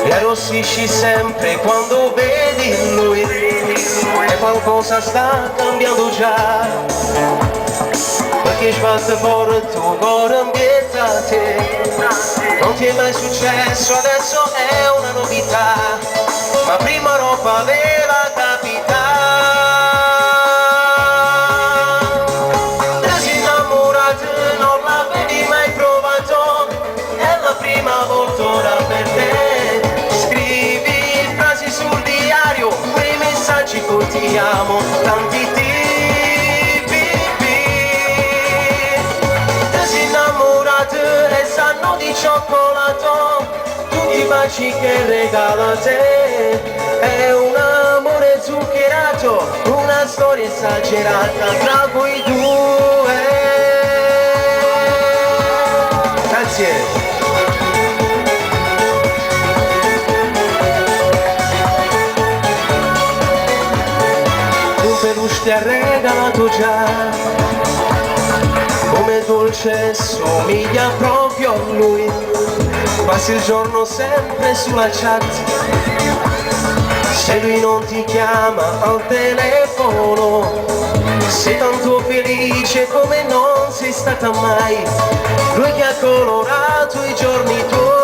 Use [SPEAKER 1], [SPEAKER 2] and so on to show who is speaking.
[SPEAKER 1] e arrossisci sempre quando vedi lui, e qualcosa sta cambiando già, perché sbatte fuori il tuo cuore ambienta a te. Non ti è mai successo, adesso è una novità, ma prima roba aveva capità. Ti sei innamorato, non l'avevi mai provato, è la prima volta ora per te. Scrivi frasi sul diario, quei messaggi con ti amo, tanti e sanno di cioccolato, tutti i baci che regala a te. È un amore zuccherato, una storia esagerata tra voi due. Grazie. Un peluche ti ha regalato già, come dolce somiglia proprio a lui, passi il giorno sempre sulla chat, se lui non ti chiama al telefono, sei tanto felice come non sei stata mai, lui che ha colorato i giorni tuoi.